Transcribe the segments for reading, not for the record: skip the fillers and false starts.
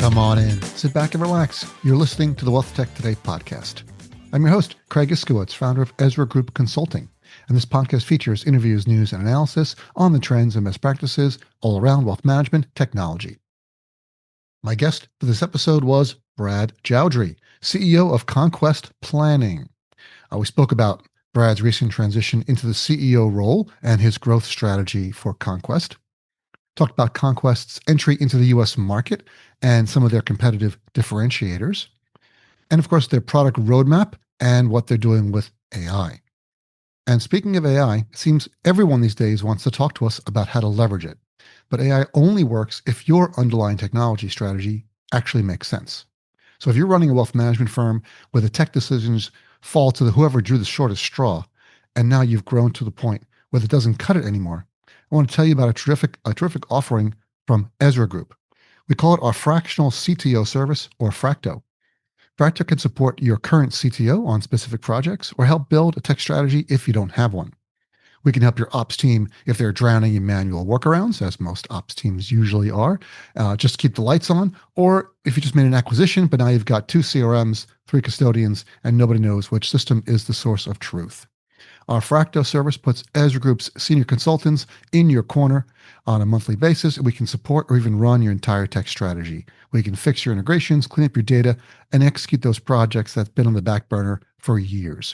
Come on in, sit back and relax. You're listening to the Wealth Tech Today podcast. I'm your host, Craig Iskowitz, founder of Ezra Group Consulting. And this podcast features interviews, news, and analysis on the trends and best practices all around wealth management technology. My guest for this episode was Brad Joudrie, CEO of Conquest Planning. We spoke about Brad's recent transition into the CEO role and his growth strategy for Conquest. Talked about Conquest's entry into the U.S. market and some of their competitive differentiators. And of course, their product roadmap and what they're doing with AI. And speaking of AI, it seems everyone these days wants to talk to us about how to leverage it. But AI only works if your underlying technology strategy actually makes sense. So if you're running a wealth management firm where the tech decisions fall to whoever drew the shortest straw, and now you've grown to the point where it doesn't cut it anymore, I want to tell you about a terrific offering from Ezra Group. We call it our fractional CTO service, or Fracto. Fracto can support your current CTO on specific projects or help build a tech strategy if you don't have one. We can help your ops team if they're drowning in manual workarounds, as most ops teams usually are, just to keep the lights on, or if you just made an acquisition, but now you've got 2 CRMs, 3 custodians, and nobody knows which system is the source of truth. Our Fracto service puts Ezra Group's senior consultants in your corner on a monthly basis. We can support or even run your entire tech strategy. We can fix your integrations, clean up your data, and execute those projects that's been on the back burner for years.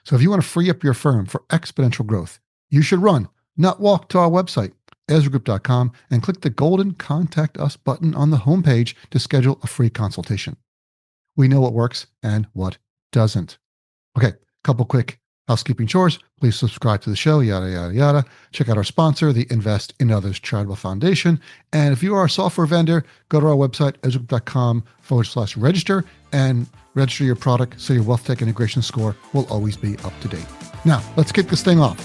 So if you want to free up your firm for exponential growth, you should run, not walk, to our website, EzraGroup.com, and click the golden Contact Us button on the homepage to schedule a free consultation. We know what works and what doesn't. Okay, couple quick housekeeping chores. Please subscribe to the show, yada, yada, yada. Check out our sponsor, the Invest in Others Charitable Foundation. And if you are a software vendor, go to our website, ezragroup.com/register, and register your product so your wealth tech integration score will always be up to date. Now, let's kick this thing off.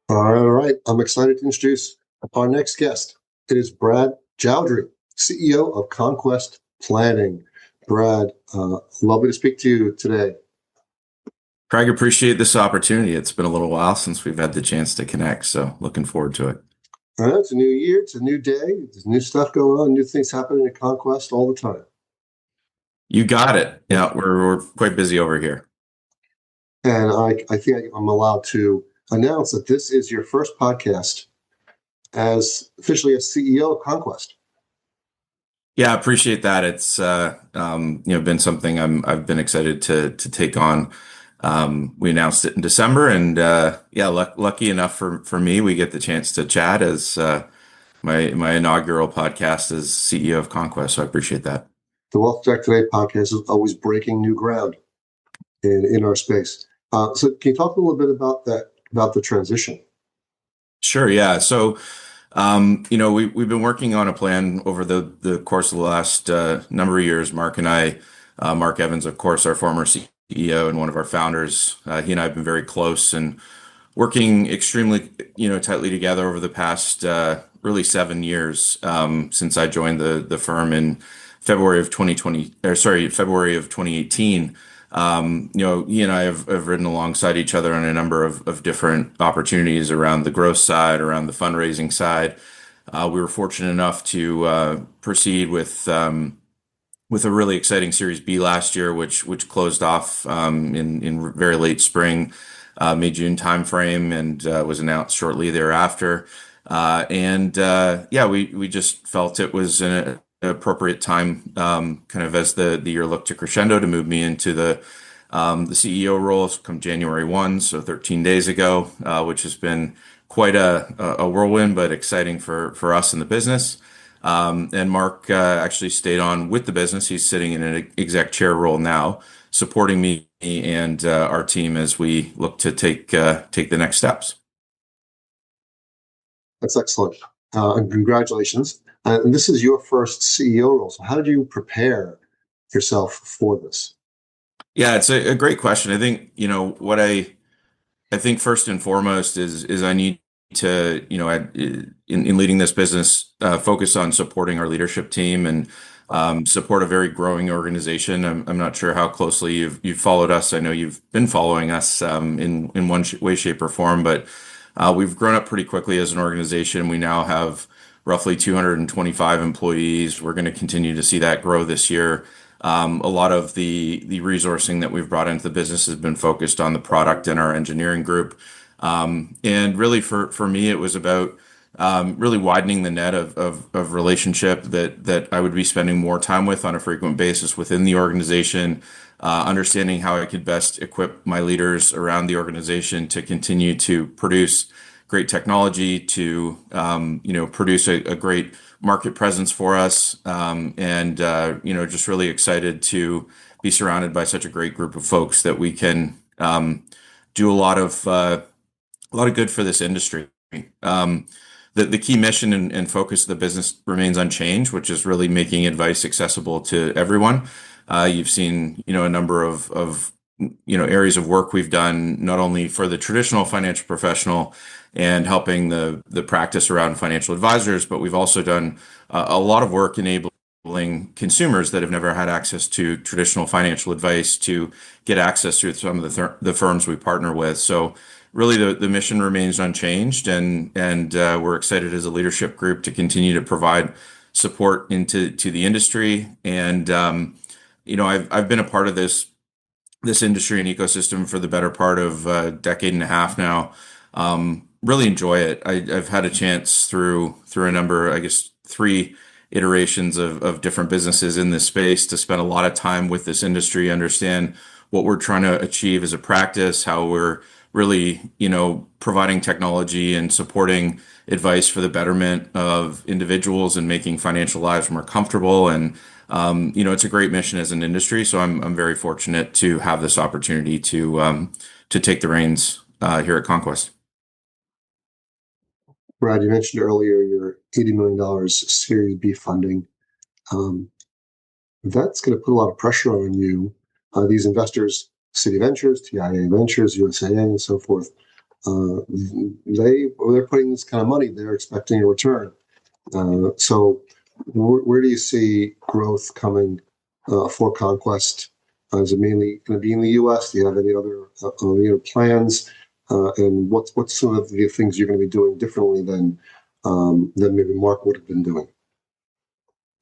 All right. I'm excited to introduce our next guest. It is Brad Joudrie, CEO of Conquest Planning. Brad, lovely to speak to you today. Craig, appreciate this opportunity. It's been a little while since we've had the chance to connect, so looking forward to it. All right, it's a new year, it's a new day, there's new stuff going on, new things happening at Conquest all the time. You got it. Yeah, we're quite busy over here. And I think I'm allowed to announce that this is your first podcast as officially as CEO of Conquest. Yeah, I appreciate that. It's been something I've been excited to take on. We announced it in December, and lucky enough for me, we get the chance to chat as my inaugural podcast as CEO of Conquest. So I appreciate that. The Wealth Tech Today podcast is always breaking new ground in our space. So can you talk a little bit about that, about the transition? Sure. Yeah. So. We've been working on a plan over the course of the last number of years. Mark and I, Mark Evans, of course, our former CEO and one of our founders, he and I have been very close and working extremely, tightly together over the past really 7 years since I joined the firm in February of 2018. He and I have ridden alongside each other on a number of different opportunities around the growth side, around the fundraising side. We were fortunate enough to proceed with a really exciting Series B last year, which closed off in very late spring, May-June timeframe, and was announced shortly thereafter. We just felt it was an appropriate time, kind of as the year looked to crescendo, to move me into the CEO role come January 1, so 13 days ago, which has been quite a whirlwind, but exciting for us in the business. And Mark actually stayed on with the business. He's sitting in an exec chair role now, supporting me and our team as we look to take the next steps. That's excellent. And congratulations. And this is your first CEO role. So how did you prepare yourself for this? Yeah, it's a great question. I think, what I think first and foremost is I need to, in leading this business, focus on supporting our leadership team and support a very growing organization. I'm not sure how closely you've followed us. I know you've been following us in one way, shape, or form, but We've grown up pretty quickly as an organization. We now have roughly 225 employees. We're going to continue to see that grow this year. A lot of the resourcing that we've brought into the business has been focused on the product and our engineering group. And really for me, it was about really widening the net of relationship that I would be spending more time with on a frequent basis within the organization, understanding how I could best equip my leaders around the organization to continue to produce great technology, to produce a great market presence for us, and just really excited to be surrounded by such a great group of folks that we can do a lot of good for this industry. The key mission and focus of the business remains unchanged, which is really making advice accessible to everyone. You've seen, a number of areas of work we've done, not only for the traditional financial professional and helping the practice around financial advisors, but we've also done a lot of work enabling consumers that have never had access to traditional financial advice to get access through some of the firms we partner with. So really the mission remains unchanged, and we're excited as a leadership group to continue to provide support to the industry. And I've been a part of this industry and ecosystem for the better part of a decade and a half now. Really enjoy it. I've had a chance through a number, I guess, three iterations of different businesses in this space to spend a lot of time with this industry, understand what we're trying to achieve as a practice, how we're really, providing technology and supporting advice for the betterment of individuals and making financial lives more comfortable. And, it's a great mission as an industry. So I'm very fortunate to have this opportunity to take the reins here at Conquest. Brad, you mentioned earlier your $80 million Series B funding. That's going to put a lot of pressure on you. These investors, City Ventures, TIA Ventures, USAA, and so forth, they're putting this kind of money, they're expecting a return. So where do you see growth coming for Conquest? Is it mainly going to be in the U.S.? Do you have any other plans? And what's some of the things you're going to be doing differently than maybe Mark would have been doing?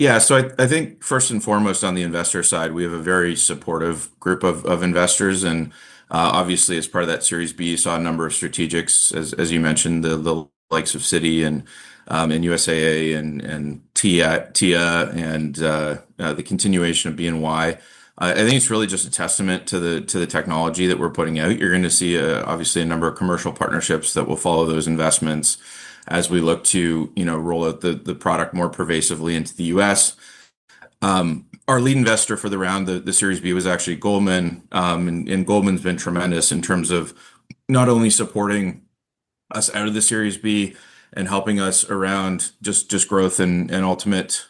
Yeah, so I think first and foremost on the investor side, we have a very supportive group of investors, and obviously as part of that Series B, you saw a number of strategics, as you mentioned, the likes of Citi and USAA and TIA and the continuation of BNY. I think it's really just a testament to the technology that we're putting out. You're going to see obviously a number of commercial partnerships that will follow those investments as we look to roll out the product more pervasively into the U.S. Our lead investor for the round, the Series B, was actually Goldman, and Goldman's been tremendous in terms of not only supporting us out of the Series B and helping us around just growth and ultimate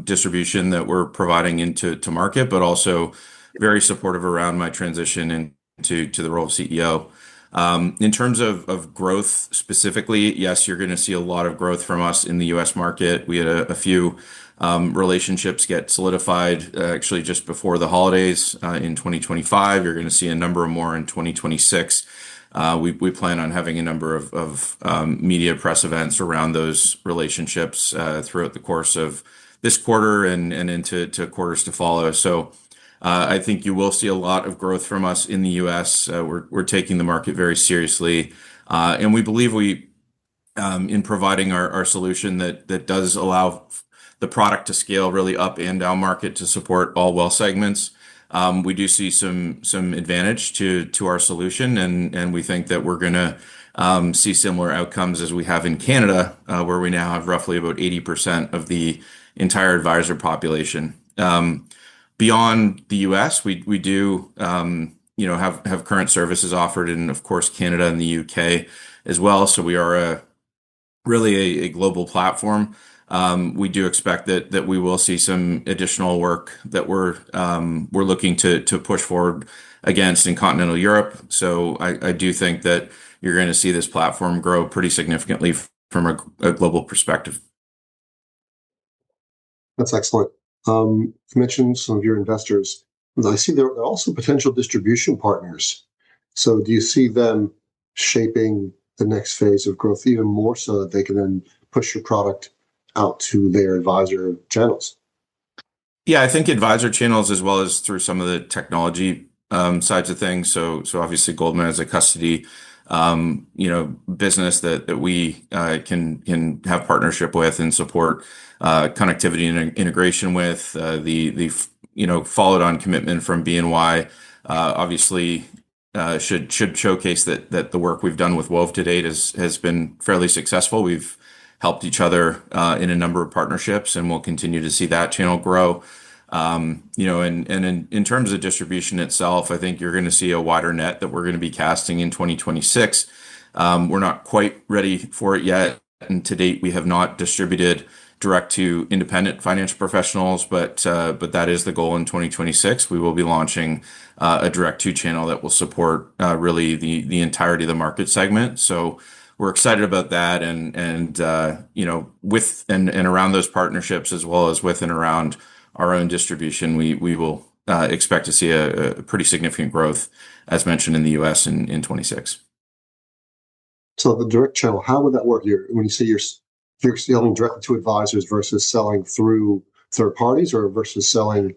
distribution that we're providing into market, but also very supportive around my transition into the role of CEO. In terms of growth specifically, yes, you're going to see a lot of growth from us in the U.S. market. We had a few relationships get solidified actually just before the holidays in 2025. You're going to see a number more in 2026. We plan on having a number of media press events around those relationships throughout the course of this quarter and into quarters to follow. So I think you will see a lot of growth from us in the U.S. We're taking the market very seriously, and we believe in providing our solution that does allow the product to scale really up and down market to support all wealth segments. We do see some advantage to our solution, and we think that we're going to see similar outcomes as we have in Canada, where we now have roughly about 80% of the entire advisor population. Beyond the U.S., we do have current services offered in, of course, Canada and the U.K. as well. So we are really a global platform. We do expect that we will see some additional work that we're looking to push forward against in continental Europe. So I do think that you're going to see this platform grow pretty significantly from a global perspective. That's excellent. You mentioned some of your investors. I see they're also potential distribution partners. So do you see them shaping the next phase of growth even more so that they can then push your product out to their advisor channels? Yeah, I think advisor channels as well as through some of the technology sides of things. So obviously Goldman as a custody, business that we can have partnership with and support connectivity and integration with. The followed on commitment from BNY obviously should showcase that the work we've done with Wove to date has been fairly successful. We've helped each other in a number of partnerships, and we'll continue to see that channel grow. And in terms of distribution itself, I think you're going to see a wider net that we're going to be casting in 2026. We're not quite ready for it yet, and to date, we have not distributed direct to independent financial professionals, but that is the goal in 2026. We will be launching a direct to channel that will support really the entirety of the market segment. So we're excited about that, and with and around those partnerships as well as with and around our own distribution, we will expect to see a pretty significant growth, as mentioned in the U.S. in 26. So the direct channel, how would that work? When you say you're selling directly to advisors versus selling through third parties, or versus selling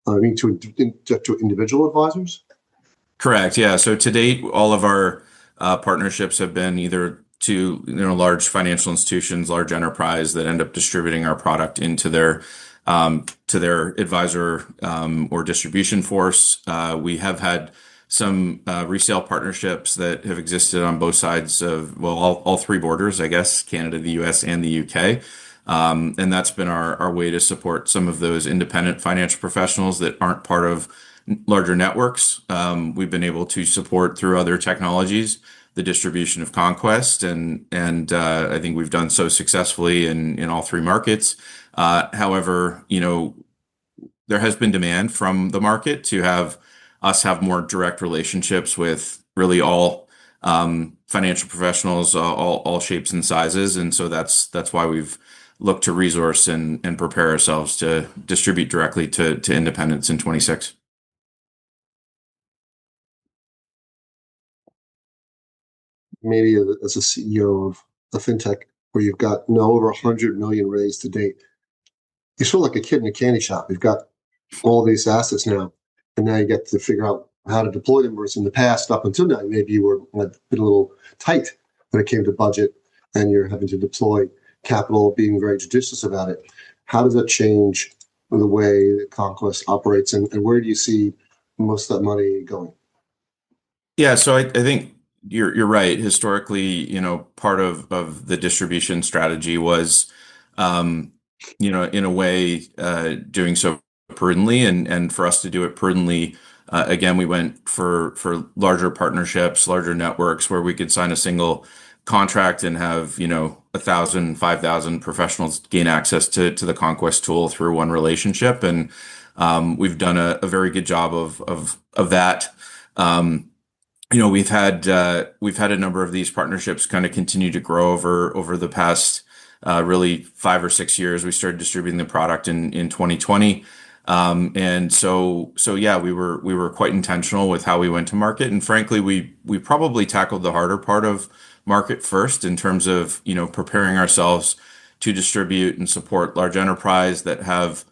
to individual advisors? Correct. Yeah. So to date, all of our partnerships have been either to large financial institutions, large enterprise that end up distributing our product into their advisor or distribution force. We have had some resale partnerships that have existed on both sides of, well, all three borders, I guess, Canada, the US, and the UK. And that's been our way to support some of those independent financial professionals that aren't part of larger networks. We've been able to support through other technologies the distribution of Conquest, and I think we've done so successfully in all three markets. However, there has been demand from the market to have us have more direct relationships with really all financial professionals, all shapes and sizes, and so that's why we've looked to resource and prepare ourselves to distribute directly to independents in 26. Maybe as a CEO of a fintech where you've got over 100 million raised to date, you're sort of like a kid in a candy shop. You've got all these assets now, and now you get to figure out how to deploy them. Whereas in the past, up until now, maybe you were a little tight when it came to budget, and you're having to deploy capital, being very judicious about it. How does that change the way that Conquest operates, and where do you see most of that money going? Yeah, so I think you're right. Historically, part of the distribution strategy was, in a way, doing so prudently, and for us to do it prudently, again, we went for larger partnerships, larger networks where we could sign a single contract and have 1,000, 5,000 professionals gain access to the Conquest tool through one relationship, and we've done a very good job of that. We've had a number of these partnerships kind of continue to grow over the past really 5 or 6 years. We started distributing the product in 2020, and so yeah, we were quite intentional with how we went to market, and frankly, we probably tackled the harder part of market first in terms of preparing ourselves to distribute and support large enterprise that have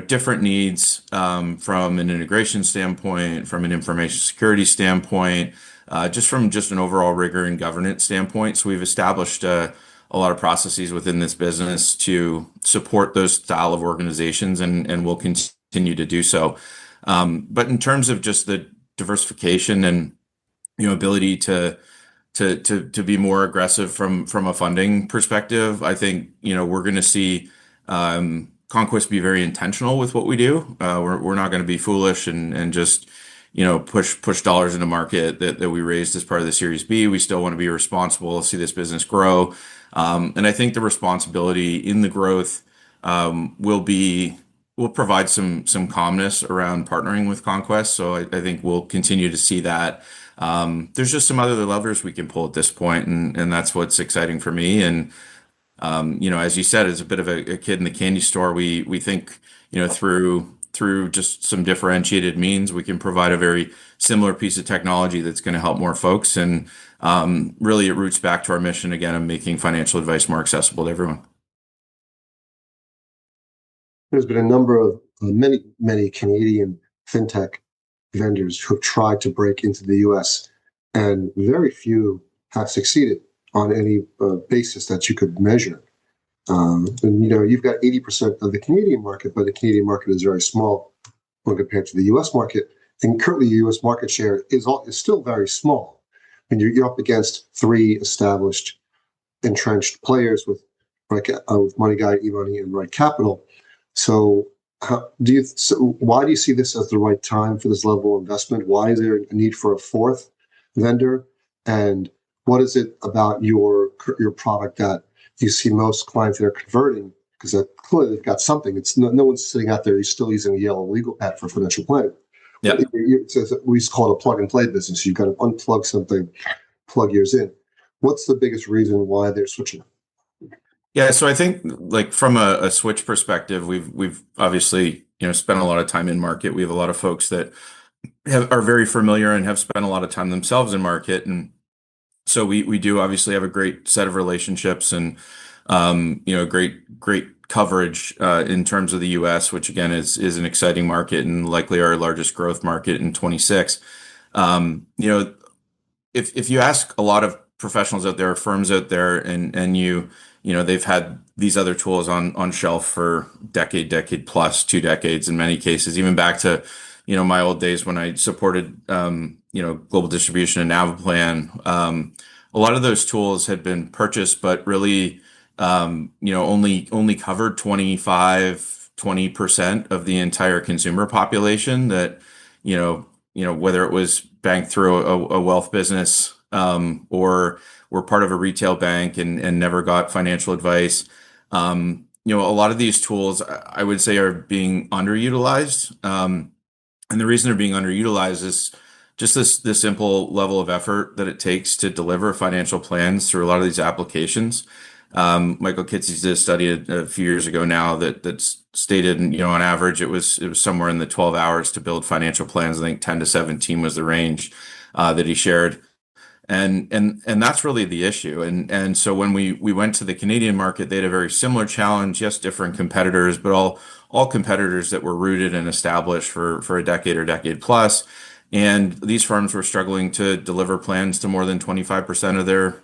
different needs from an integration standpoint, from an information security standpoint, just from an overall rigor and governance standpoint. So we've established a lot of processes within this business to support those style of organizations, and we'll continue to do so. But in terms of just the diversification and ability to be more aggressive from a funding perspective, I think we're going to see Conquest be very intentional with what we do. We're not going to be foolish and just push dollars into market that we raised as part of the Series B. We still want to be responsible, see this business grow, and I think the responsibility in the growth will provide some calmness around partnering with Conquest. So I think we'll continue to see that. There's just some other levers we can pull at this point, and that's what's exciting for me. And as you said, as a bit of a kid in the candy store, we think through through just some differentiated means, we can provide a very similar piece of technology that's going to help more folks. And really, it roots back to our mission again of making financial advice more accessible to everyone. There's been a number of many Canadian fintech vendors who have tried to break into the US, and very few have succeeded on any basis that you could measure. And you've got 80% of the Canadian market, but the Canadian market is very small when compared to the US market. And currently, the US market share is still very small. And you're up against three established, entrenched players with Money Guide, eMoney, and Right Capital. So, why do you see this as the right time for this level of investment? Why is there a need for a fourth vendor? And what is it about your product that you see most clients that are converting? Because clearly they've got something. It's no one's sitting out there who's still using a yellow legal pad for financial planning. Yeah. We used to call it a plug and play business. You've got to unplug something, plug yours in. What's the biggest reason why they're switching? Yeah, so I think like from a switch perspective, we've obviously spent a lot of time in market. We have a lot of folks that are very familiar and have spent a lot of time themselves in market, and so we do obviously have a great set of relationships and great coverage in terms of the U.S., which again is an exciting market and likely our largest growth market in 26. If you ask a lot of professionals out there, firms out there, and they've had these other tools on shelf for decade plus, 2 decades in many cases, even back to my old days when I supported global distribution and Naviplan. A lot of those tools had been purchased, but really only covered 20% of the entire consumer population that whether it was banked through a wealth business or were part of a retail bank and never got financial advice. A lot of these tools, I would say, are being underutilized. And the reason they're being underutilized is just this simple level of effort that it takes to deliver financial plans through a lot of these applications. Michael Kitces did a study a few years ago now that stated, on average, it was somewhere in the 12 hours to build financial plans. I think 10 to 17 was the range that he shared. And that's really the issue. And so when we went to the Canadian market, they had a very similar challenge. Yes, different competitors, but all competitors that were rooted and established for a decade or decade plus. And these firms were struggling to deliver plans to more than 25% of their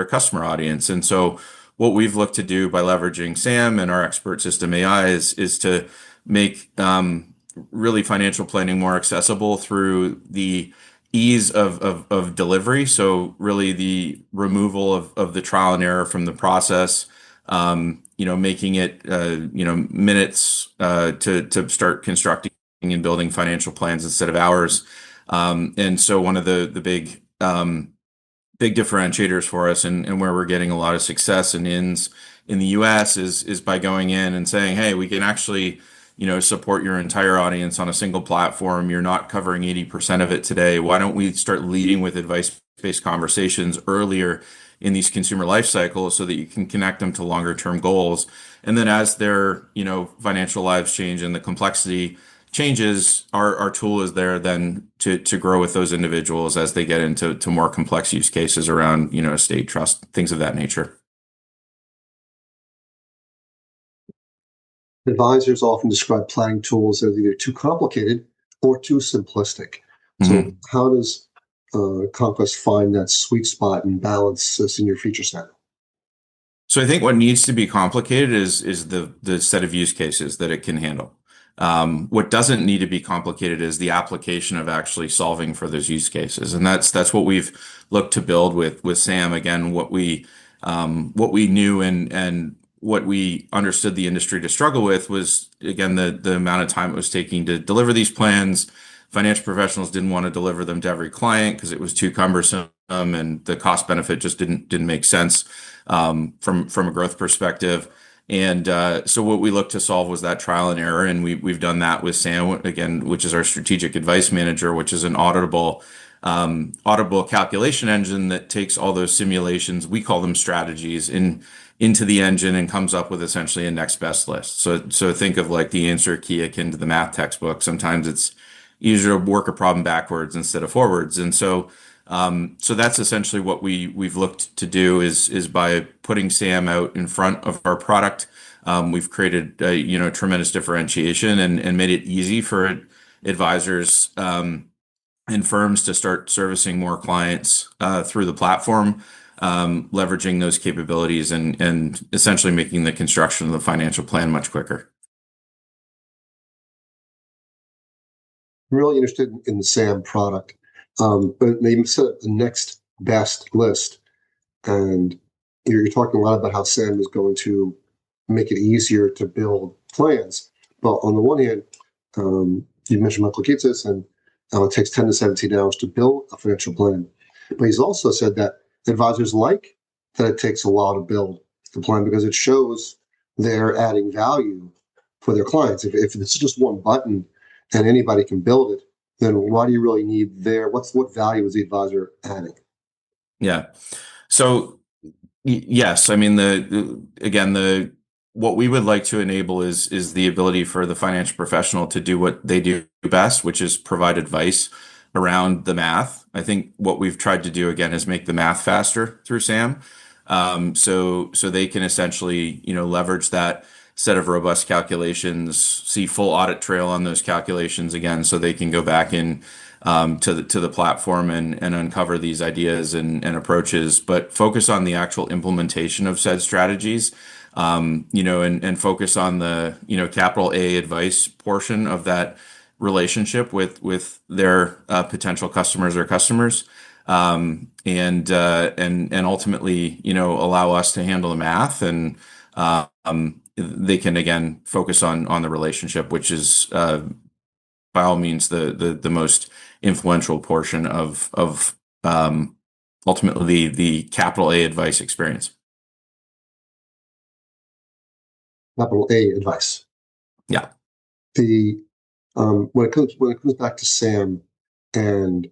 customer audience. And so what we've looked to do by leveraging SAM and our expert system AI is to make really financial planning more accessible through the ease of delivery. So really the removal of the trial and error from the process, making it, minutes to start constructing and building financial plans instead of hours. And so one of the big differentiators for us and where we're getting a lot of success and ins in the US is by going in and saying, hey, we can actually support your entire audience on a single platform. You're not covering 80% of it today. Why don't we start leading with advice-based conversations earlier in these consumer life cycles so that you can connect them to longer term goals? And then as their, financial lives change and the complexity changes, our tool is there then to grow with those individuals as they get into more complex use cases around, estate trust, things of that nature. Advisors often describe planning tools as either too complicated or too simplistic. So how does Conquest find that sweet spot and balance this in your feature set? So I think what needs to be complicated is the set of use cases that it can handle. What doesn't need to be complicated is the application of actually solving for those use cases. And that's what we've looked to build with SAM. Again, what we knew and what we understood the industry to struggle with was, again, the amount of time it was taking to deliver these plans. Financial professionals didn't want to deliver them to every client because it was too cumbersome and the cost benefit just didn't make sense from a growth perspective. And so what we looked to solve was that trial and error, and we've done that with SAM, again, which is our strategic advice manager, which is an auditable auditable calculation engine that takes all those simulations, we call them strategies, into the engine and comes up with essentially a next best list. So think of like the answer key akin to the math textbook. Sometimes it's easier to work a problem backwards instead of forwards. And so that's essentially what we've looked to do is by putting SAM out in front of our product. We've created tremendous differentiation and made it easy for advisors and firms to start servicing more clients through the platform, leveraging those capabilities and essentially making the construction of the financial plan much quicker. I'm really interested in the SAM product, but they set up the next best list, and you're talking a lot about how SAM is going to make it easier to build plans. But on the one hand, you mentioned Michael Kitces, and it takes 10 to 17 hours to build a financial plan. But he's also said that advisors like that it takes a while to build the plan because it shows they're adding value for their clients. If it's just one button and anybody can build it, then why do you really need what value is the advisor adding? Yeah. So yes, I mean what we would like to enable is the ability for the financial professional to do what they do best, which is provide advice around the math. I think what we've tried to do again is make the math faster through SAM. So they can essentially, leverage that set of robust calculations, see full audit trail on those calculations again, so they can go back in to the platform and uncover these ideas and approaches, but focus on the actual implementation of said strategies, and focus on the, capital A advice portion of that relationship with their potential customers or customers, and ultimately, allow us to handle the math and they can again focus on the relationship, which is by all means the most influential portion of ultimately the capital A advice experience. Capital A advice. Yeah. When it comes back to SAM and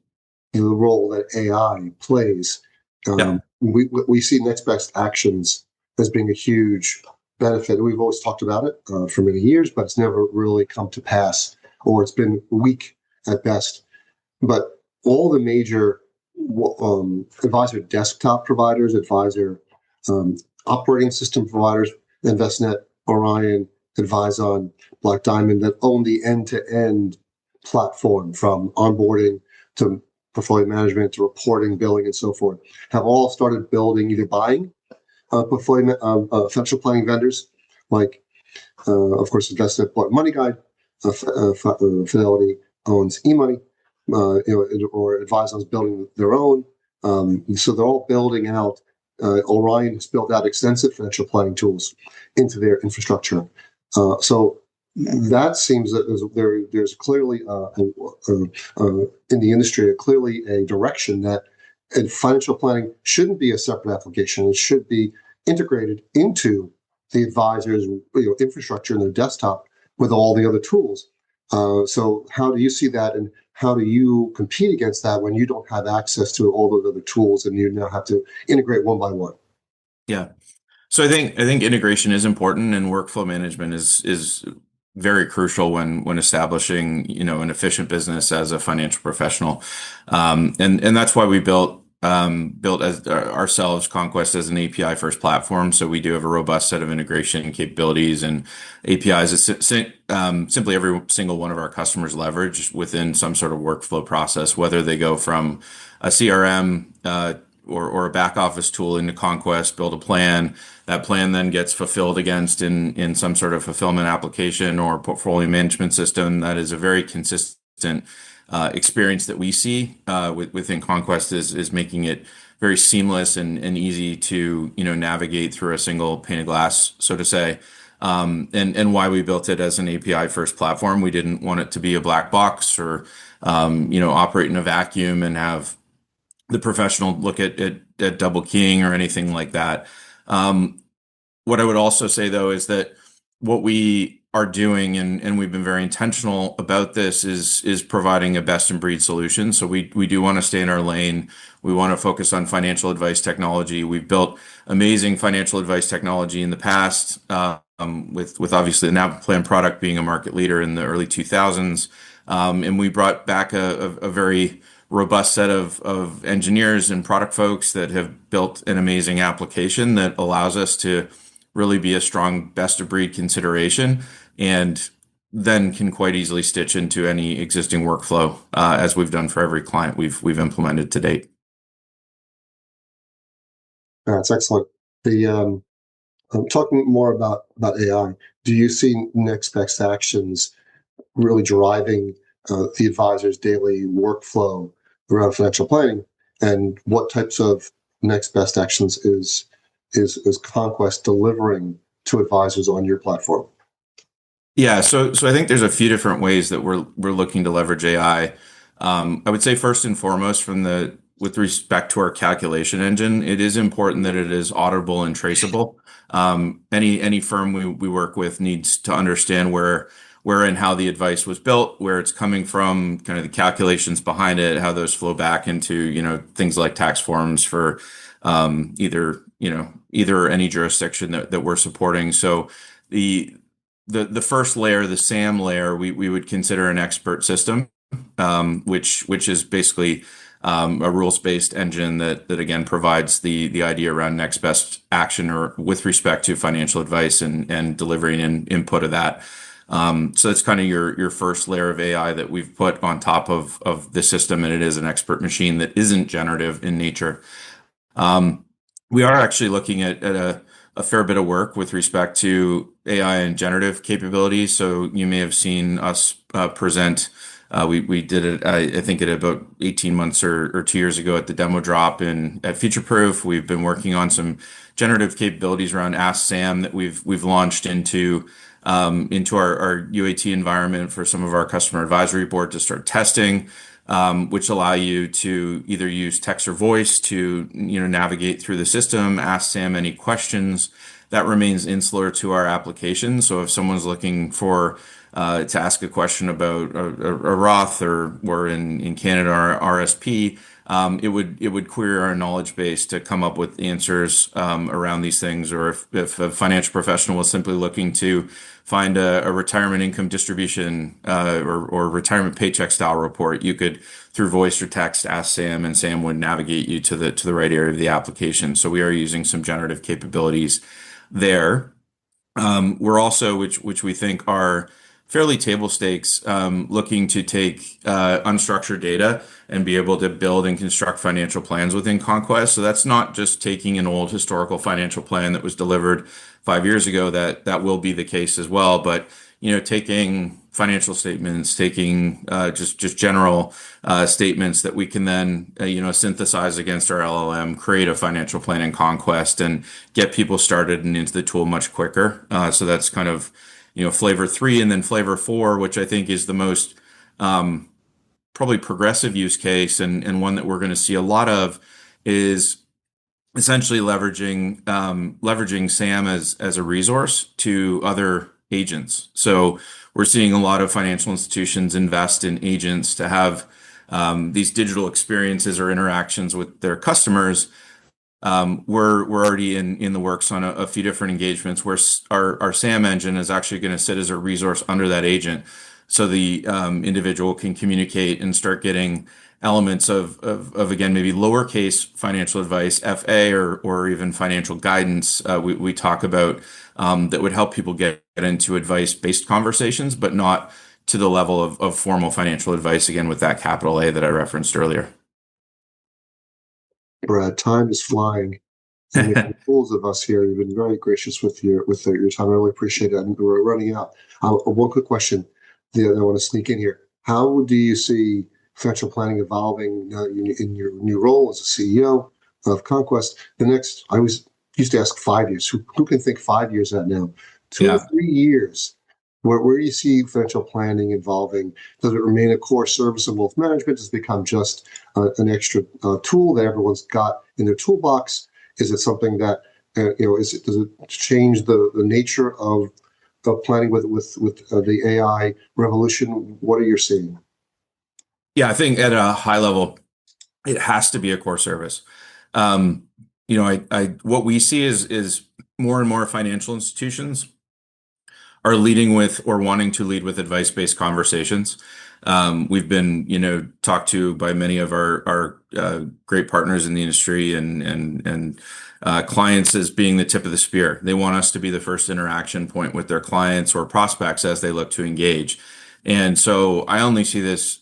the role that AI plays, Yeah. we see next best actions as being a huge benefit. We've always talked about it for many years, but it's never really come to pass, or it's been weak at best. But all the major advisor desktop providers, advisor operating system providers, Envestnet, Orion, Advizon, Black Diamond, that own the end-to-end platform from onboarding to portfolio management to reporting, billing, and so forth, have all started building, either buying financial planning vendors, like, of course, Envestnet bought Money Guide, Fidelity owns eMoney, or Advizon's building their own. So they're all building out. Orion has built out extensive financial planning tools into their infrastructure. So that seems that there's clearly in the industry clearly a direction that financial planning shouldn't be a separate application. It should be integrated into the advisor's infrastructure in their desktop with all the other tools. So how do you see that, and how do you compete against that when you don't have access to all those other tools and you now have to integrate one by one? Yeah. So I think integration is important, and workflow management is very crucial when establishing an efficient business as a financial professional, and that's why we built as ourselves Conquest as an API first platform. So we do have a robust set of integration capabilities and APIs that simply every single one of our customers leverage within some sort of workflow process, whether they go from a CRM or a back office tool into Conquest, build a plan. That plan then gets fulfilled against in some sort of fulfillment application or portfolio management system. That is a very consistent experience that we see within Conquest is making it very seamless and easy to navigate through a single pane of glass, so to say. And why we built it as an API first platform. We didn't want it to be a black box or operate in a vacuum and have the professional look at double keying or anything like that. What I would also say though is that what we are doing, and we've been very intentional about this, is providing a best in breed solution. So we do want to stay in our lane. We want to focus on financial advice technology. We've built amazing financial advice technology in the past, with obviously the Naviplan product being a market leader in the early 2000s. And we brought back a very robust set of engineers and product folks that have built an amazing application that allows us to really be a strong best of breed consideration, and then can quite easily stitch into any existing workflow, as we've done for every client we've implemented to date. That's excellent. The talking more about AI, do you see next best actions really driving the advisor's daily workflow around financial planning? And what types of next best actions is Conquest delivering to advisors on your platform? Yeah, so I think there's a few different ways that we're looking to leverage AI. I would say first and foremost, with respect to our calculation engine, it is important that it is auditable and traceable. Any firm we work with needs to understand where and how the advice was built, where it's coming from, kind of the calculations behind it, how those flow back into things like tax forms for either any jurisdiction that we're supporting. So the first layer, the SAM layer, we would consider an expert system, which is basically a rules-based engine that again provides the idea around next best action or with respect to financial advice and delivering an input of that. So that's kind of your first layer of AI that we've put on top of the system, and it is an expert machine that isn't generative in nature. We are actually looking at a fair bit of work with respect to AI and generative capabilities. So you may have seen us present. We did it, I think, at about 18 months or 2 years ago at the demo drop at Futureproof. We've been working on some generative capabilities around Ask Sam that we've launched into our UAT environment for some of our customer advisory board to start testing, which allow you to either use text or voice to navigate through the system, ask Sam any questions. That remains insular to our application. So if someone's looking to ask a question about a Roth or in Canada our RSP, it would query our knowledge base to come up with answers around these things. Or if a financial professional was simply looking to find a retirement income distribution or retirement paycheck style report, you could, through voice or text, ask Sam, and Sam would navigate you to the right area of the application. So we are using some generative capabilities there. We're also, which we think are fairly table stakes, looking to take unstructured data and be able to build and construct financial plans within Conquest. So that's not just taking an old historical financial plan that was delivered 5 years ago. That will be the case as well. But taking financial statements, taking just general statements that we can then synthesize against our LLM, create a financial plan in Conquest, and get people started and into the tool much quicker. So that's kind of flavor 3, and then flavor 4, which I think is the most probably progressive use case, and one that we're going to see a lot of, is essentially leveraging SAM as a resource to other agents. So we're seeing a lot of financial institutions invest in agents to have these digital experiences or interactions with their customers. We're already in the works on a few different engagements where our SAM engine is actually going to sit as a resource under that agent, so the individual can communicate and start getting elements of again, maybe lowercase financial advice, FA, or even financial guidance. We talk about that would help people get into advice-based conversations, but not to the level of formal financial advice, again, with that capital A that I referenced earlier. Brad, time is flying. And we have fools of us here. You've been very gracious with your time. I really appreciate it. And we're running out. One quick question that I want to sneak in here. How do you see financial planning evolving in your new role as a CEO of Conquest? I always used to ask 5 years. Who can think 5 years out now? 2 or 3 years. Where do you see financial planning evolving? Does it remain a core service of wealth management? Does it become just an extra tool that everyone's got in their toolbox? Is it something that does it change the nature of planning with the AI revolution? What are you seeing? Yeah, I think at a high level, it has to be a core service. What we see is more and more financial institutions are leading with or wanting to lead with advice-based conversations. We've been, talked to by many of our great partners in the industry and clients as being the tip of the spear. They want us to be the first interaction point with their clients or prospects as they look to engage. And so I only see this,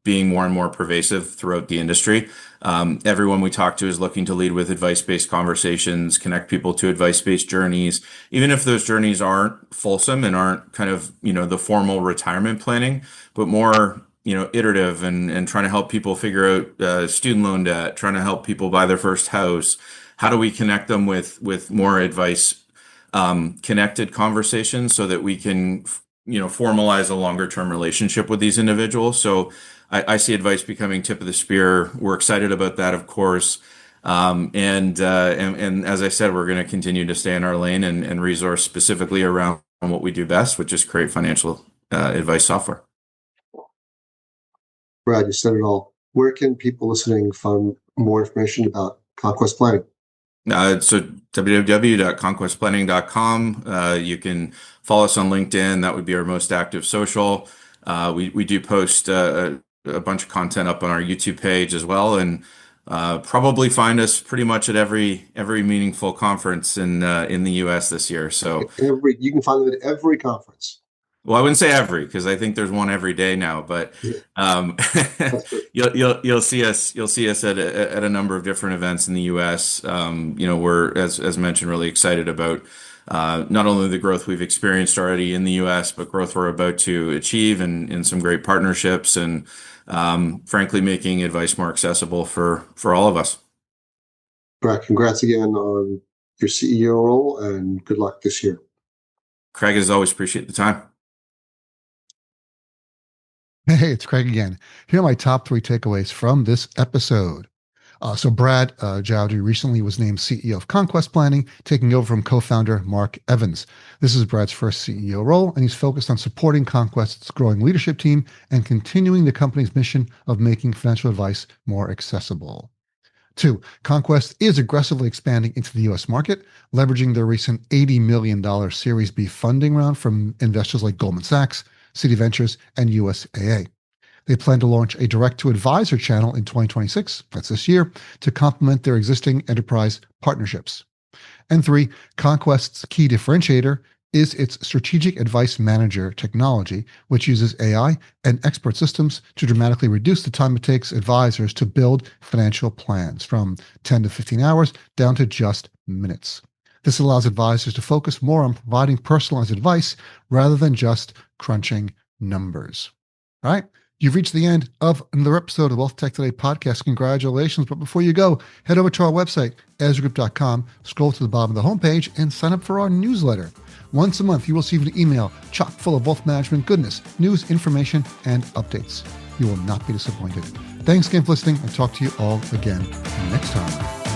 being more and more pervasive throughout the industry. Everyone we talk to is looking to lead with advice-based conversations, connect people to advice-based journeys, even if those journeys aren't fulsome and aren't kind of, the formal retirement planning, but more, iterative and trying to help people figure out student loan debt, trying to help people buy their first house. How do we connect them with more advice connected conversations so that we can, formalize a longer term relationship with these individuals? So I see advice becoming tip of the spear. We're excited about that, of course. And as I said, we're going to continue to stay in our lane and resource specifically around what we do best, which is create financial advice software. Brad, you said it all. Where can people listening find more information about Conquest Planning? So www.conquestplanning.com. You can follow us on LinkedIn. That would be our most active social. We do post a bunch of content up on our YouTube page as well, and probably find us pretty much at every meaningful conference in the U.S. this year. So you can find them at every conference. Well, I wouldn't say every, because I think there's one every day now, but you'll see us at a number of different events in the U.S. We're as mentioned really excited about not only the growth we've experienced already in the U.S., but growth we're about to achieve in some great partnerships and frankly making advice more accessible for all of us. Brad, congrats again on your CEO role and good luck this year. Craig, as always, appreciate the time. Hey, it's Craig again. Here are my top 3 takeaways from this episode. So Brad Joudrie recently was named CEO of Conquest Planning, taking over from co-founder Mark Evans. This is Brad's first CEO role, and he's focused on supporting Conquest's growing leadership team and continuing the company's mission of making financial advice more accessible. 2, Conquest is aggressively expanding into the U.S. market, leveraging their recent $80 million Series B funding round from investors like Goldman Sachs, Citi Ventures, and USAA. They plan to launch a direct-to-advisor channel in 2026, that's this year, to complement their existing enterprise partnerships. And 3, Conquest's key differentiator is its Strategic Advice Manager technology, which uses AI and expert systems to dramatically reduce the time it takes advisors to build financial plans from 10 to 15 hours down to just minutes. This allows advisors to focus more on providing personalized advice rather than just crunching numbers. All right. You've reached the end of another episode of the Wealth Tech Today podcast. Congratulations. But before you go, head over to our website, EzraGroup.com, scroll to the bottom of the homepage, and sign up for our newsletter. Once a month, you will receive an email chock full of wealth management goodness, news, information, and updates. You will not be disappointed. Thanks again for listening, and talk to you all again next time.